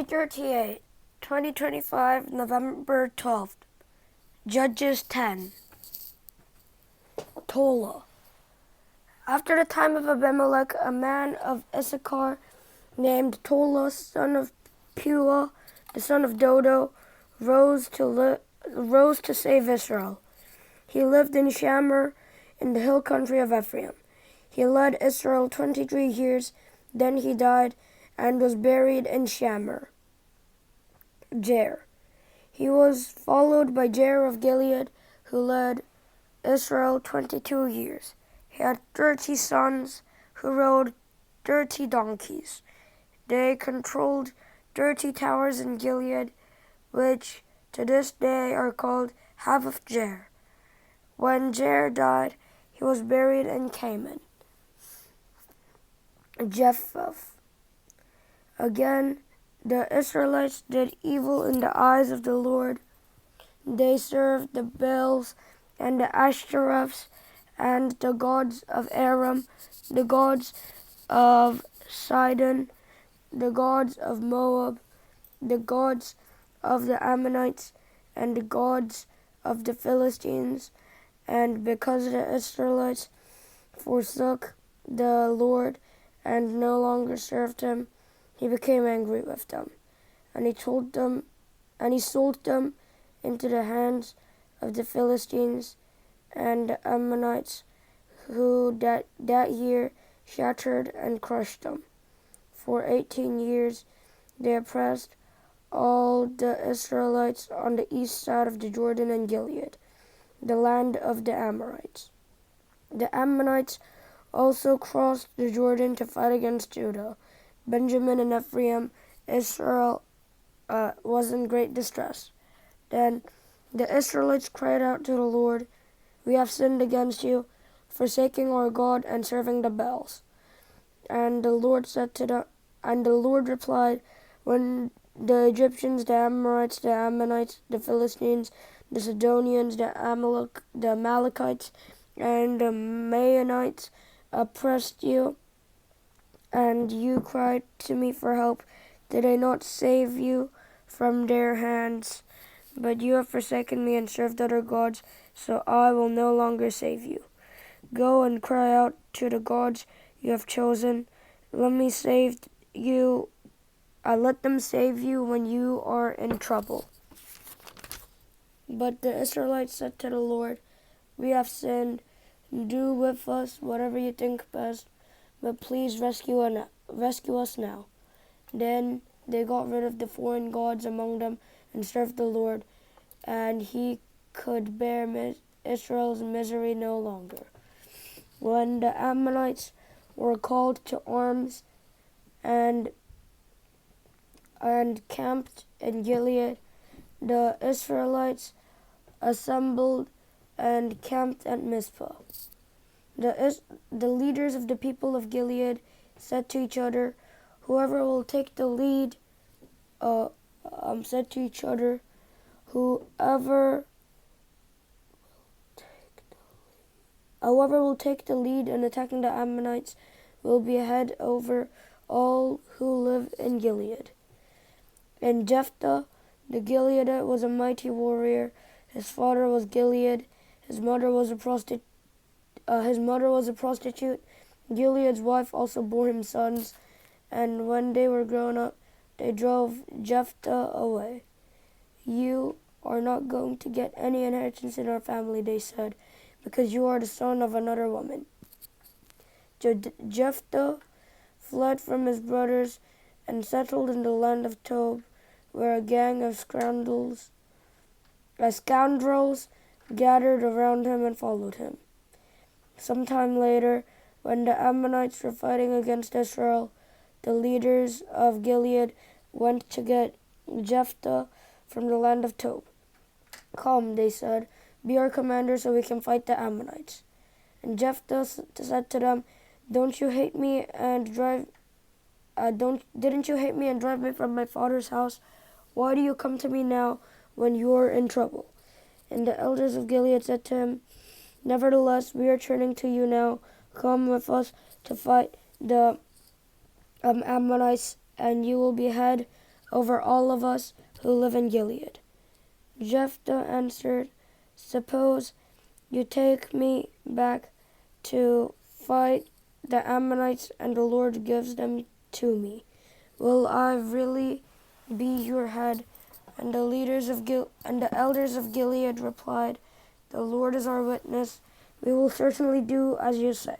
Day38, 2025, November 12th. Judges 10. Tola. After the time of Abimelech, a man of Issachar named Tola, son of Puah, the son of Dodo, rose to save Israel. He lived in Shamir in the hill country of Ephraim. He led Israel 23 years, then he died and was buried in Shamir. Jair. He was followed by Jair of Gilead, who led Israel 22 years. He had 30 sons who rode 30 donkeys. They controlled 30 towers in Gilead, which to this day are called Havoth Jair. When Jair died, he was buried in Canaan. Jephthah. Again, the Israelites did evil in the eyes of the Lord. They served the Baals and the Ashtoreths and the gods of Aram, the gods of Sidon, the gods of Moab, the gods of the Ammonites, and the gods of the Philistines. And because the Israelites forsook the Lord and no longer served him, he became angry with them, and he sold them into the hands of the Philistines and the Ammonites, who that year shattered and crushed them. For 18 years they oppressed all the Israelites on the east side of the Jordan and Gilead, the land of the Amorites. The Ammonites also crossed the Jordan to fight against Judah. Benjamin and Ephraim. Israel was in great distress. Then the Israelites cried out to the Lord, "We have sinned against you, forsaking our God and serving the Baals." And the Lord replied, "When the Egyptians, the Amorites, the Ammonites, the Philistines, the Sidonians, the Amalekites, and the Maonites oppressed you, and you cried to me for help, did I not save you from their hands? But you have forsaken me and served other gods, so I will no longer save you. Go and cry out to the gods you have chosen. Let them save you when you are in trouble." But the Israelites said to the Lord, "We have sinned. Do with us whatever you think best, but please rescue us now." Then they got rid of the foreign gods among them and served the Lord, and he could bear Israel's misery no longer. When the Ammonites were called to arms and camped in Gilead, the Israelites assembled and camped at Mizpah. The leaders of the people of Gilead said to each other, "Whoever will take the lead in attacking the Ammonites will be head over all who live in Gilead." And Jephthah the Gileadite was a mighty warrior. His father was Gilead. His mother was a prostitute. Gilead's wife also bore him sons, and when they were grown up, they drove Jephthah away. "You are not going to get any inheritance in our family," they said, "because you are the son of another woman." Jephthah fled from his brothers and settled in the land of Tob, where a gang of scoundrels gathered around him and followed him. Sometime later, when the Ammonites were fighting against Israel, the leaders of Gilead went to get Jephthah from the land of Tob. "Come," they said, "be our commander so we can fight the Ammonites." And Jephthah said to them, Didn't you hate me and drive me from my father's house? Why do you come to me now when you are in trouble?" And the elders of Gilead said to him, "Nevertheless, we are turning to you now. Come with us to fight the Ammonites, and you will be head over all of us who live in Gilead. Jephthah answered, Suppose you take me back to fight the Ammonites, and the Lord gives them to me. Will I really be your head? And the elders of Gilead replied, The Lord is our witness. We will certainly do as you say.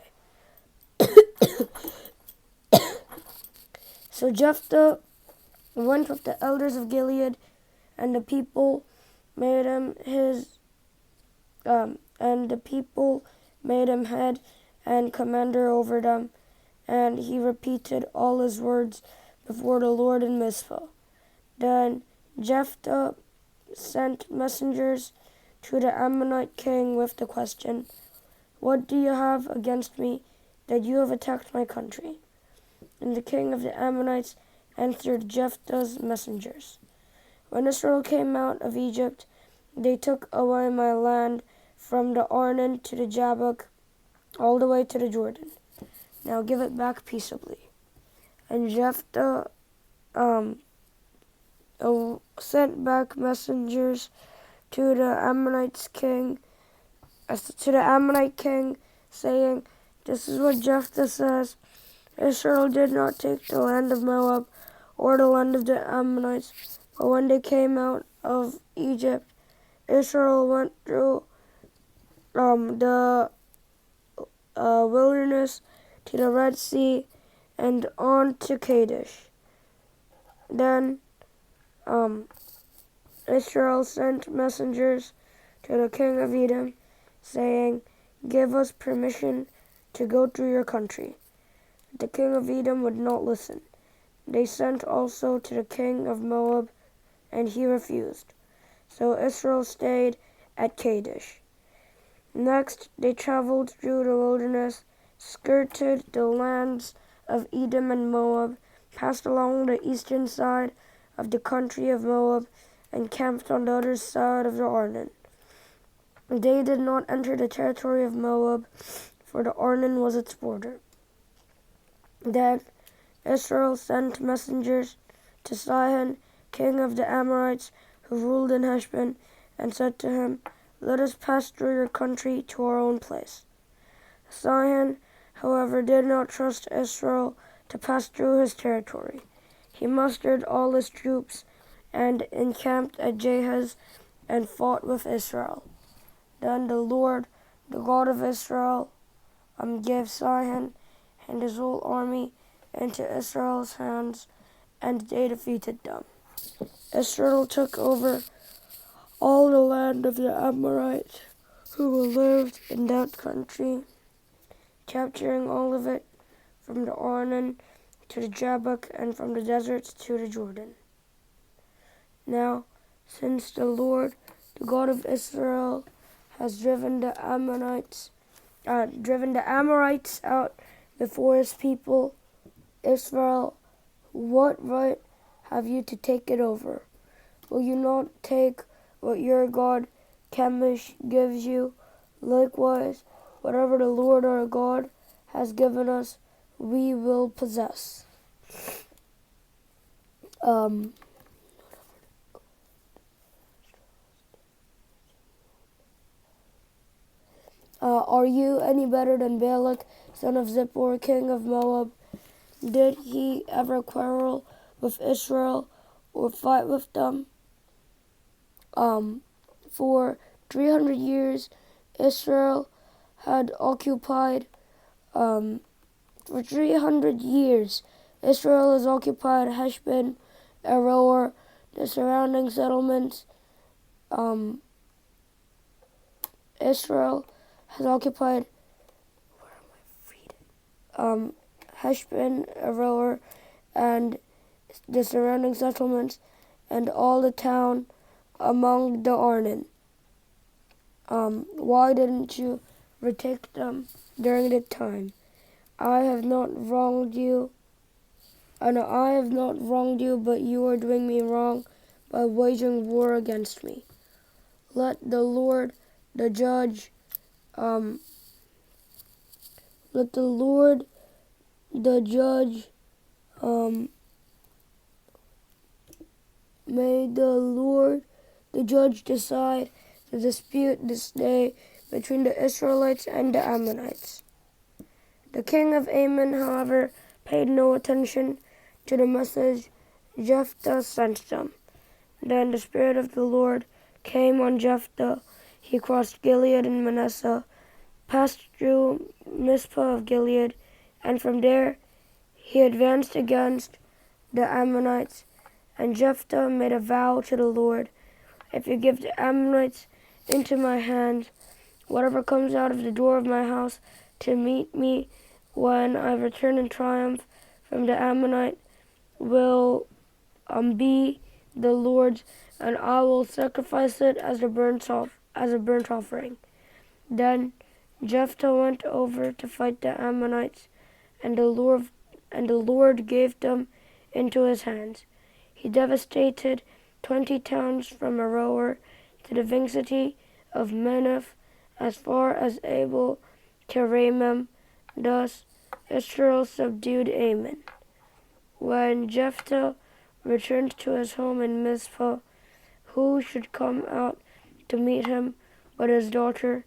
So Jephthah went with the elders of Gilead, and the people made him head and commander over them, and he repeated all his words before the Lord in Mizpah. Then Jephthah sent messengers to the Ammonite king with the question, What do you have against me that you have attacked my country? And the king of the Ammonites answered Jephthah's messengers, When Israel came out of Egypt, they took away my land from the Arnon to the Jabbok, all the way to the Jordan. Now give it back peaceably. And Jephthah sent back messengers to the Ammonite king, saying, This is what Jephthah says. Israel did not take the land of Moab or the land of the Ammonites, but when they came out of Egypt, Israel went through the wilderness to the Red Sea and on to Kadesh. Then Israel sent messengers to the king of Edom, saying, Give us permission to go through your country. The king of Edom would not listen. They sent also to the king of Moab, and he refused. So Israel stayed at Kadesh. Next, they traveled through the wilderness, skirted the lands of Edom and Moab, passed along the eastern side of the country of Moab, and camped on the other side of the Arnon. They did not enter the territory of Moab, for the Arnon was its border. Then Israel sent messengers to Sihon, king of the Amorites, who ruled in Heshbon, and said to him, Let us pass through your country to our own place. Sihon, however, did not trust Israel to pass through his territory. He mustered all his troops and encamped at Jahaz and fought with Israel. Then the Lord, the God of Israel, gave Sihon and his whole army into Israel's hands, and they defeated them. Israel took over all the land of the Amorites who lived in that country, capturing all of it from the Arnon to the Jabbok and from the deserts to the Jordan. Now, since the Lord, the God of Israel, has driven the Amorites out before his people, Israel, what right have you to take it over? Will you not take what your God Chemosh gives you? Likewise, whatever the Lord our God has given us, we will possess. Are you any better than Balak, son of Zippor, king of Moab? Did he ever quarrel with Israel or fight with them? For 300 years, Israel had occupied, for 300 years, Israel has occupied Heshbon, Aroer, the surrounding settlements. Israel has occupied Heshbon, Aroer, and the surrounding settlements, and all the town among the Arnon. Why didn't you retake them during the time? I have not wronged you, but you are doing me wrong by waging war against me. Let the Lord, the judge, May the Lord, the judge, decide the dispute this day between the Israelites and the Ammonites. The king of Ammon, however, paid no attention to the message Jephthah sent them. Then the Spirit of the Lord came on Jephthah. He crossed Gilead and Manasseh, passed through Mizpah of Gilead, and from there he advanced against the Ammonites. And Jephthah made a vow to the Lord, "If you give the Ammonites into my hands, whatever comes out of the door of my house to meet me when I return in triumph from the Ammonite will be the Lord's, and I will sacrifice it as a burnt offering." Then Jephthah went over to fight the Ammonites, and the Lord gave them into his hands. He devastated 20 towns from Aroer to the vicinity of Meneph, as far as Abel Keramim. Thus Israel subdued Ammon. When Jephthah returned to his home in Mizpah, who should come out to meet him but his daughter,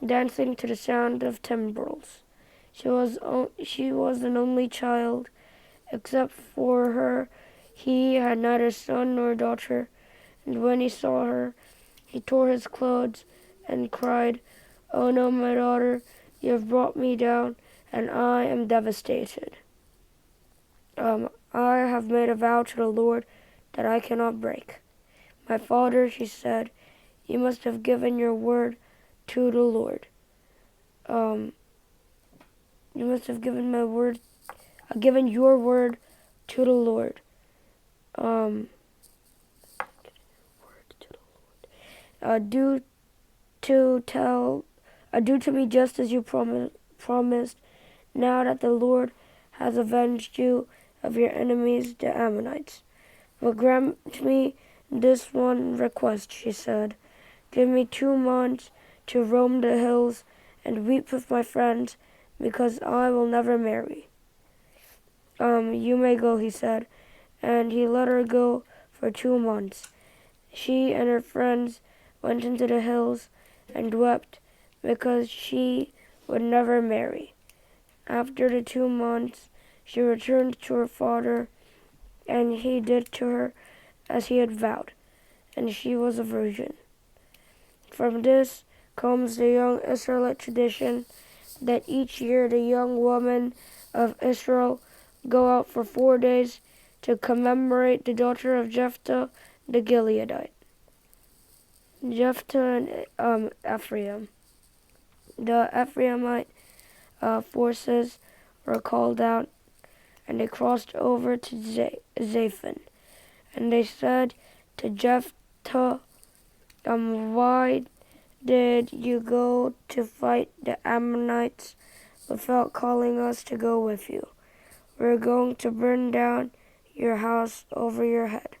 dancing to the sound of timbrels? She was an only child. Except for her, he had neither son nor daughter. And when he saw her, he tore his clothes and cried, "Oh no, my daughter, you have brought me down, and I am devastated. I have made a vow to the Lord that I cannot break." "My father," she said, "you must have given your word to the Lord. You must have given your word to the Lord. Do to me just as you promised. Now that the Lord has avenged you of your enemies, the Ammonites. But grant me this one request," she said. "Give me 2 months to roam the hills and weep with my friends, because I will never marry." "You may go," he said, and he let her go for 2 months. She and her friends went into the hills and wept because she would never marry. After the 2 months, she returned to her father, and he did to her as he had vowed, and she was a virgin. From this comes the young Israelite tradition that each year the young women of Israel go out for 4 days to commemorate the daughter of Jephthah the Gileadite. Jephthah and Ephraim. The Ephraimite forces were called out, and they crossed over to Zaphon. And they said to Jephthah, "Why did you go to fight the Ammonites without calling us to go with you? We're going to burn down your house over your head."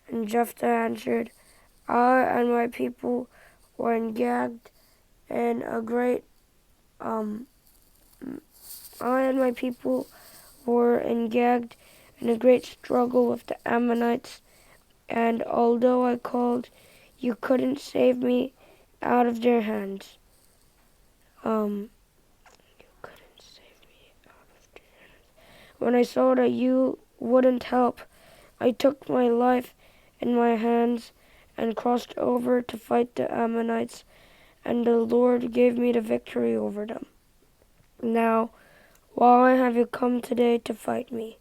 And Jephthah answered, I and my people were engaged in a great struggle with the Ammonites, and although I called, you couldn't save me out of their hands. When I saw that you wouldn't help, I took my life in my hands and crossed over to fight the Ammonites, and the Lord gave me the victory over them. Now, why have you come today to fight me?"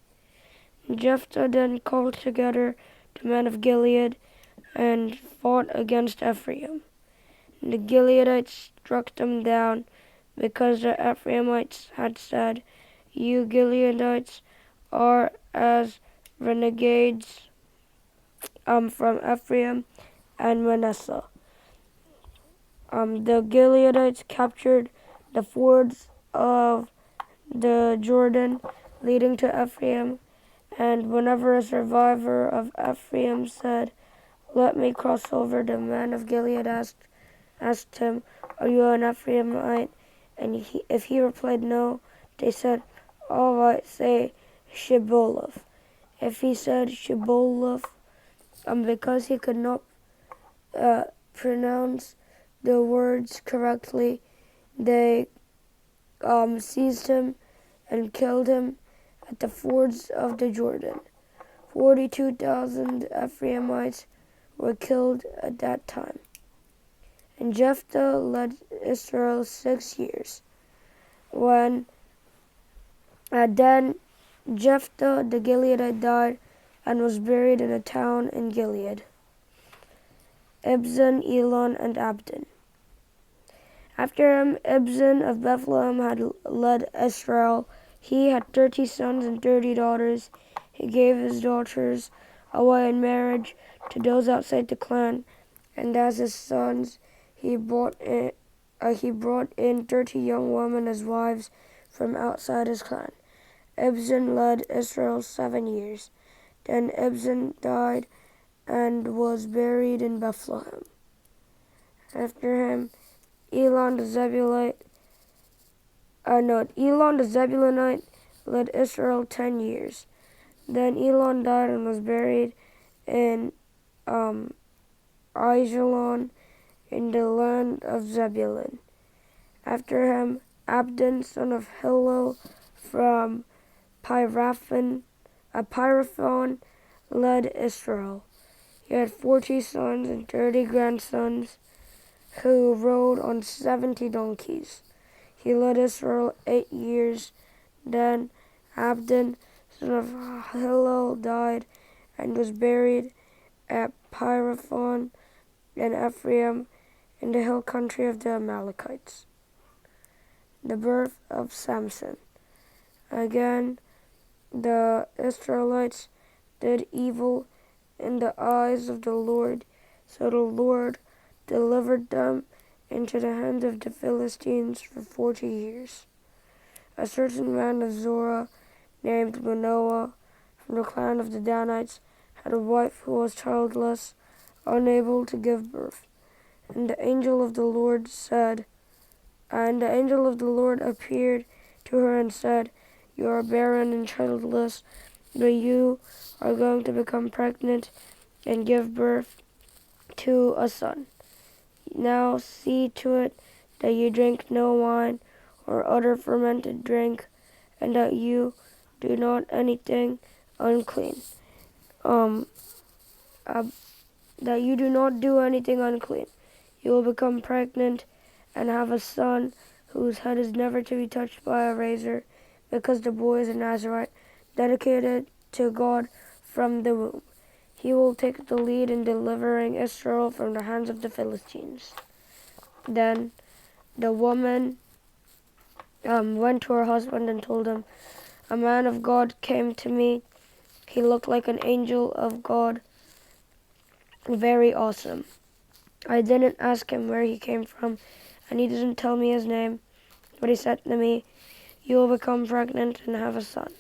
Jephthah then called together the men of Gilead and fought against Ephraim. The Gileadites struck them down because the Ephraimites had said, "You Gileadites are as renegades from Ephraim and Manasseh." The Gileadites captured the fords of the Jordan leading to Ephraim, and whenever a survivor of Ephraim said, "Let me cross over," the man of Gilead asked him, "Are you an Ephraimite?" And if he replied no, they said, "All right, say Shibboleth." If he said Shibboleth, Because he could not pronounce the words correctly, they seized him and killed him at the fords of the Jordan. 42,000 Ephraimites were killed at that time. And Jephthah led Israel 6 years. Then Jephthah the Gileadite died and was buried in a town in Gilead. Ibzan, Elon, and Abdon. After him, Ibzan of Bethlehem had led Israel. He had 30 sons and 30 daughters. He gave his daughters away in marriage to those outside the clan, and as his sons, he brought in 30 young women as wives from outside his clan. Ibzan led Israel 7 years. Then Ibzan died and was buried in Bethlehem. After him, Elon the Zebulunite led Israel 10 years. Then Elon died and was buried in Aijalon in the land of Zebulun. After him, Abdon, son of Hillel from Pyraphon, led Israel. He had 40 sons and 30 grandsons who rode on 70 donkeys. He led Israel 8 years. Then Abdon, son of Hillel, died and was buried at Pyraphon in Ephraim in the hill country of the Amalekites. The birth of Samson. Again, the Israelites did evil in the eyes of the Lord, so the Lord delivered them into the hand of the Philistines for 40 years. A certain man of Zorah, named Manoah, from the clan of the Danites, had a wife who was childless, unable to give birth. And the angel of the Lord appeared to her and said, "You are barren and childless, but you are going to become pregnant and give birth to a son. Now see to it that you drink no wine or other fermented drink, and that you do not anything unclean. That you do not do anything unclean. You will become pregnant and have a son whose head is never to be touched by a razor, because the boy is a Nazirite, dedicated to God from the womb. He will take the lead in delivering Israel from the hands of the Philistines." Then the woman went to her husband and told him, "A man of God came to me. He looked like an angel of God, very awesome. I didn't ask him where he came from, and he didn't tell me his name, but he said to me, 'You will become pregnant and have a son.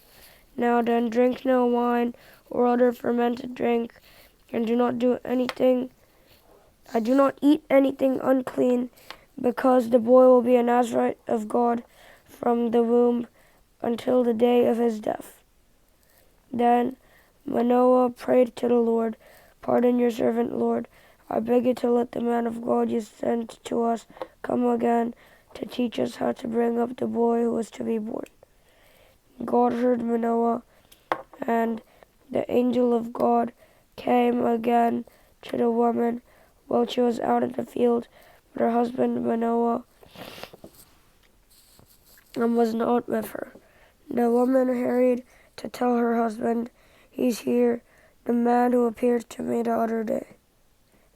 Now then, drink no wine or other fermented drink, and do not eat anything unclean, because the boy will be a Nazirite of God from the womb until the day of his death.' Then Manoah prayed to the Lord, 'Pardon your servant, Lord. I beg you to let the man of God you sent to us come again to teach us how to bring up the boy who is to be born.' God heard Manoah, and the angel of God came again to the woman while she was out in the field, but her husband Manoah was not with her. The woman hurried to tell her husband, 'He's here, the man who appeared to me the other day.'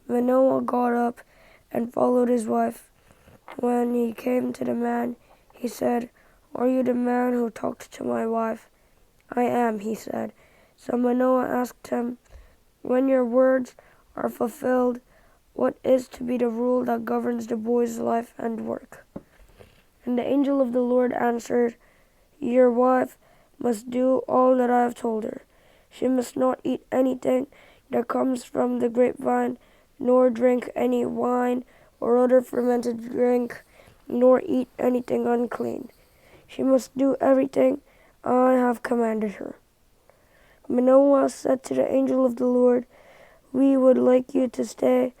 Manoah got up and followed his wife. When he came to the man, he said, 'Are you the man who talked to my wife?' 'I am,' he said. So Manoah asked him, 'When your words are fulfilled, what is to be the rule that governs the boy's life and work?' And the angel of the Lord answered, 'Your wife must do all that I have told her. She must not eat anything that comes from the grapevine, nor drink any wine or other fermented drink, nor eat anything unclean. She must do everything I have commanded her.' Manoah said to the angel of the Lord, we would like you to stay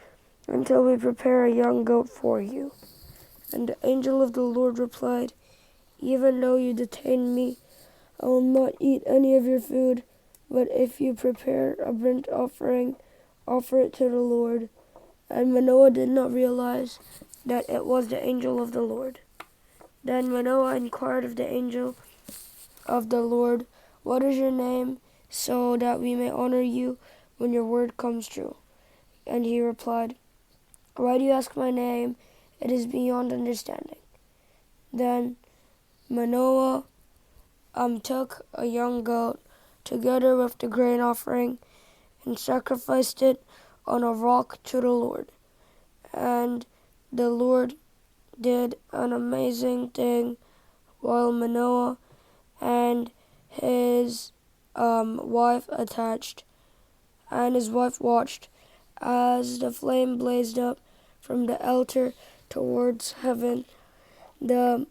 until we prepare a young goat for you." And the angel of the Lord replied, "Even though you detain me, I will not eat any of your food, but if you prepare a burnt offering, offer it to the Lord." And Manoah did not realize that it was the angel of the Lord. Then Manoah inquired of the angel of the Lord, "What is your name, so that we may honor you when your word comes true?" And he replied, "Why do you ask my name? It is beyond understanding." Then Manoah took a young goat together with the grain offering and sacrificed it on a rock to the Lord. And the Lord did an amazing thing while Manoah and his wife watched as the flame blazed up from the altar towards heaven. The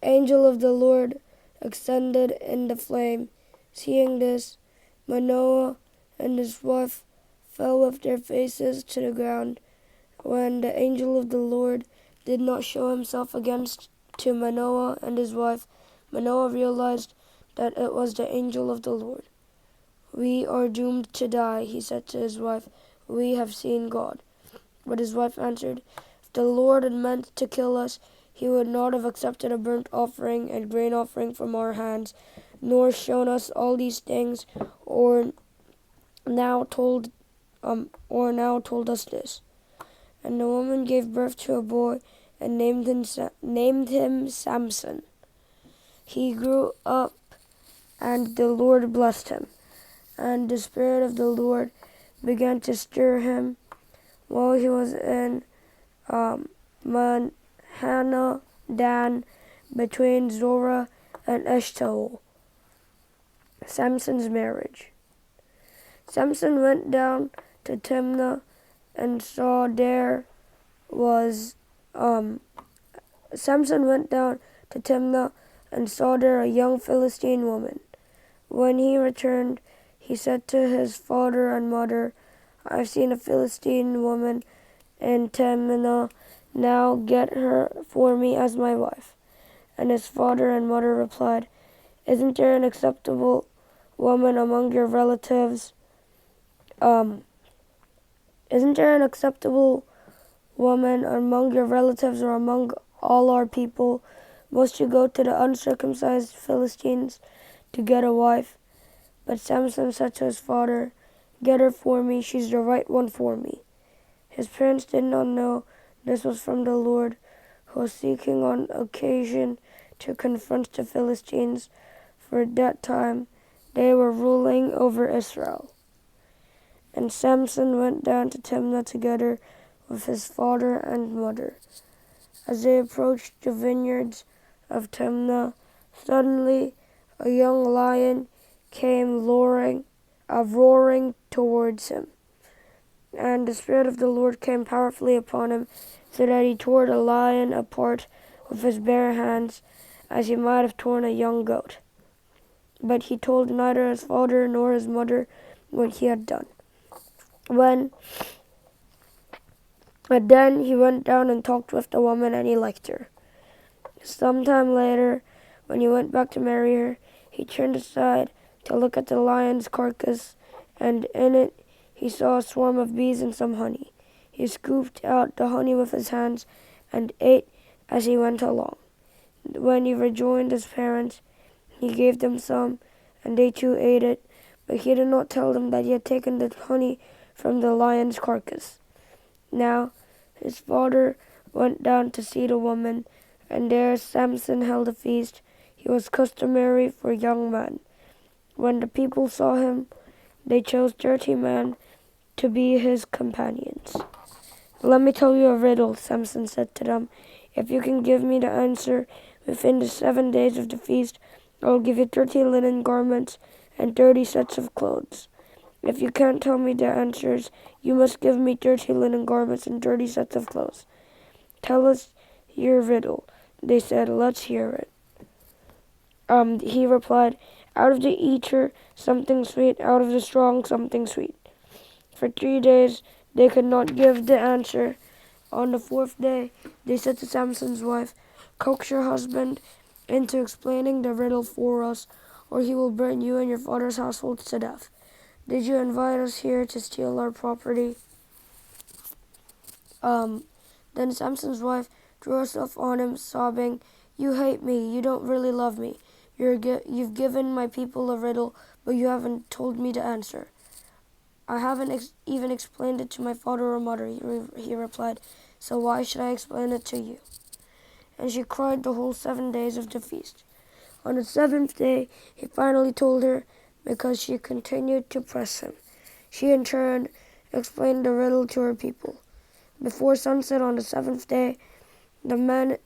angel of the Lord ascended in the flame. Seeing this, Manoah and his wife fell with their faces to the ground. When the angel of the Lord did not show himself again to Manoah and his wife, Manoah realized that it was the angel of the Lord. "We are doomed to die," he said to his wife. "We have seen God." But his wife answered, "If the Lord had meant to kill us, he would not have accepted a burnt offering and grain offering from our hands, nor shown us all these things, or now told us this." And the woman gave birth to a boy and named him Samson. He grew up, and the Lord blessed him. And the Spirit of the Lord began to stir him while he was in Manhana Dan, between Zorah and Eshtaol. Samson's marriage. Samson went down to Timnah and saw there a young Philistine woman. When he returned, he said to his father and mother, "I've seen a Philistine woman in Timnah. Now get her for me as my wife." And his father and mother replied, "Isn't there an acceptable woman among your relatives? Isn't there an acceptable woman among your relatives or among all our people? Must you go to the uncircumcised Philistines to get a wife?" But Samson said to his father, "Get her for me, she's the right one for me." His parents did not know this was from the Lord, who was seeking on occasion to confront the Philistines, for at that time they were ruling over Israel. And Samson went down to Timnah together with his father and mother. As they approached the vineyards of Timnah, suddenly a young lion came roaring towards him. And the Spirit of the Lord came powerfully upon him, so that he tore the lion apart with his bare hands, as he might have torn a young goat. But he told neither his father nor his mother what he had done. But then he went down and talked with the woman, and he liked her. Sometime later, when he went back to marry her, he turned aside to look at the lion's carcass, and in it he saw a swarm of bees and some honey. He scooped out the honey with his hands and ate as he went along. When he rejoined his parents, he gave them some, and they too ate it, but he did not tell them that he had taken the honey from the lion's carcass. Now his father went down to see the woman, and there Samson held a feast. He was customary for young men. When the people saw him, they chose 30 men to be his companions. "Let me tell you a riddle," Samson said to them. "If you can give me the answer within the 7 days of the feast, I will give you 30 linen garments and 30 sets of clothes. If you can't tell me the answers, you must give me 30 linen garments and 30 sets of clothes." "Tell us your riddle," they said. "Let's hear it." He replied, "Out of the eater, something sweet. Out of the strong, something sweet." For 3 days they could not give the answer. On the 4th day they said to Samson's wife, "Coax your husband into explaining the riddle for us, or he will burn you and your father's households to death. Did you invite us here to steal our property?" Then Samson's wife threw herself on him, sobbing, "You hate me. You don't really love me. You've given my people a riddle, but you haven't told me the answer." "I haven't even explained it to my father or mother," he replied, "so why should I explain it to you?" And she cried the whole 7 days of the feast. On the 7th day, he finally told her, because she continued to press him. She in turn explained the riddle to her people. Before sunset on the 7th day, the men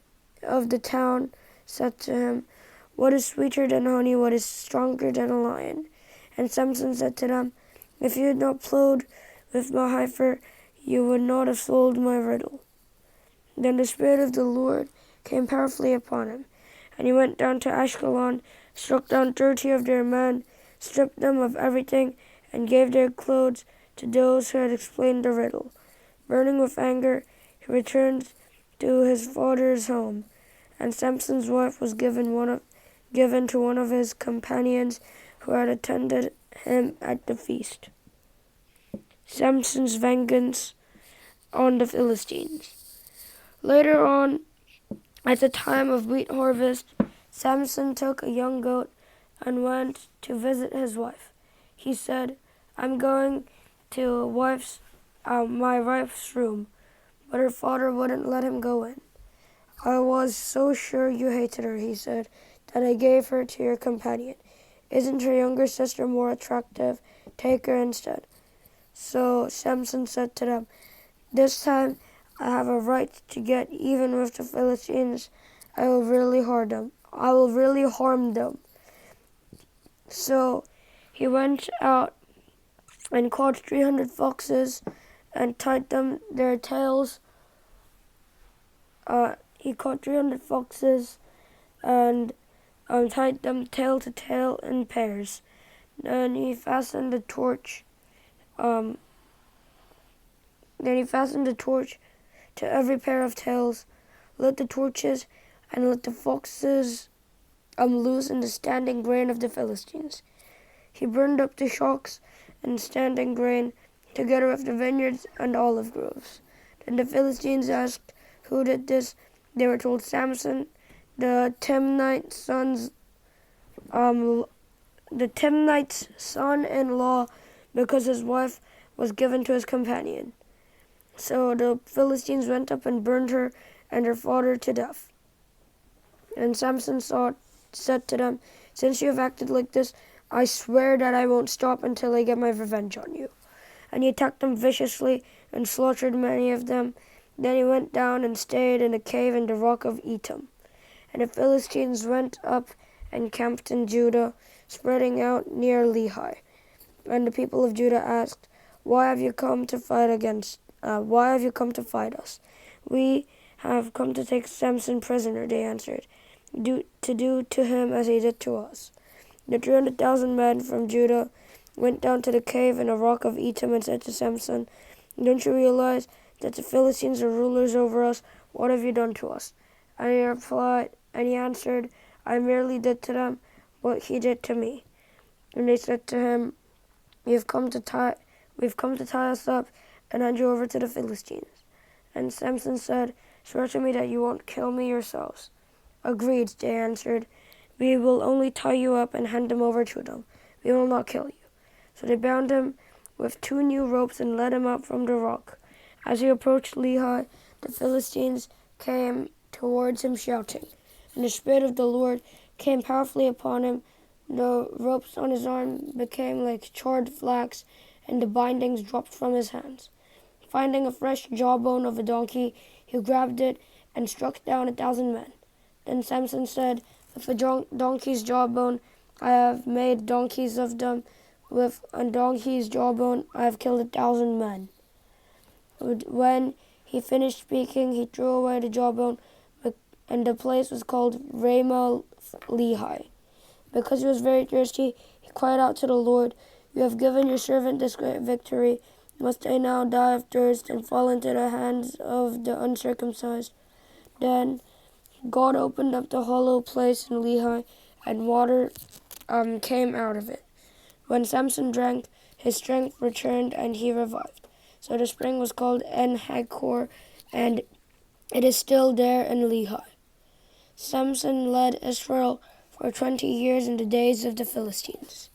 of the town said to him, "What is sweeter than honey? What is stronger than a lion?" And Samson said to them, "If you had not plowed with my heifer, you would not have solved my riddle." Then the Spirit of the Lord came powerfully upon him, and he went down to Ashkelon, struck down 30 of their men, stripped them of everything, and gave their clothes to those who had explained the riddle. Burning with anger, he returned to his father's home, and Samson's wife was given to one of his companions who had attended him at the feast. Samson's vengeance on the Philistines. Later on, at the time of wheat harvest, Samson took a young goat and went to visit his wife. He said, "I'm going to my wife's room," but her father wouldn't let him go in. "I was so sure you hated her," he said, "that I gave her to your companion. Isn't her younger sister more attractive? Take her instead." So Samson said to them, "This time I have a right to get even with the Philistines. I will really harm them." So he went out and caught 300 foxes and tied them their tails. He caught 300 foxes and tied them tail to tail in pairs. Then he fastened the torch. To every pair of tails, lit the torches, and let the foxes loose in the standing grain of the Philistines. He burned up the shocks and standing grain, together with the vineyards and olive groves. Then the Philistines asked, "Who did this?" They were told, "Samson, the Timnite's son-in-law, because his wife was given to his companion." So the Philistines went up and burned her and her father to death. And Samson said to them, "Since you have acted like this, I swear that I won't stop until I get my revenge on you." And he attacked them viciously and slaughtered many of them. Then he went down and stayed in a cave in the rock of Etam. And the Philistines went up and camped in Judah, spreading out near Lehi. And the people of Judah asked, "Why have you come to fight us?" "We have come to take Samson prisoner," they answered, "to do to him as he did to us." The 300,000 men from Judah went down to the cave in a rock of Etam and said to Samson, "Don't you realize that the Philistines are rulers over us? What have you done to us?" And he answered, "I merely did to them what he did to me." And they said to him, We've come to tie us up and hand you over to the Philistines." And Samson said, "Swear to me that you won't kill me yourselves." "Agreed," they answered. "We will only tie you up and hand him over to them. We will not kill you." So they bound him with 2 new ropes and led him up from the rock. As he approached Lehi, the Philistines came towards him shouting, and the Spirit of the Lord came powerfully upon him. The ropes on his arm became like charred flax, and the bindings dropped from his hands. Finding a fresh jawbone of a donkey, he grabbed it and struck down 1,000 men. Then Samson said, "With a donkey's jawbone, I have made donkeys of them. With a donkey's jawbone, I have killed 1,000 men." When he finished speaking, he threw away the jawbone, and the place was called Ramah Lehi. Because he was very thirsty, he cried out to the Lord, "You have given your servant this great victory, Must I now die of thirst and fall into the hands of the uncircumcised? Then God opened up the hollow place in Lehi, and water came out of it. When Samson drank, his strength returned, and he revived. So the spring was called En-Hakkore, and it is still there in Lehi. Samson led Israel for 20 years in the days of the Philistines.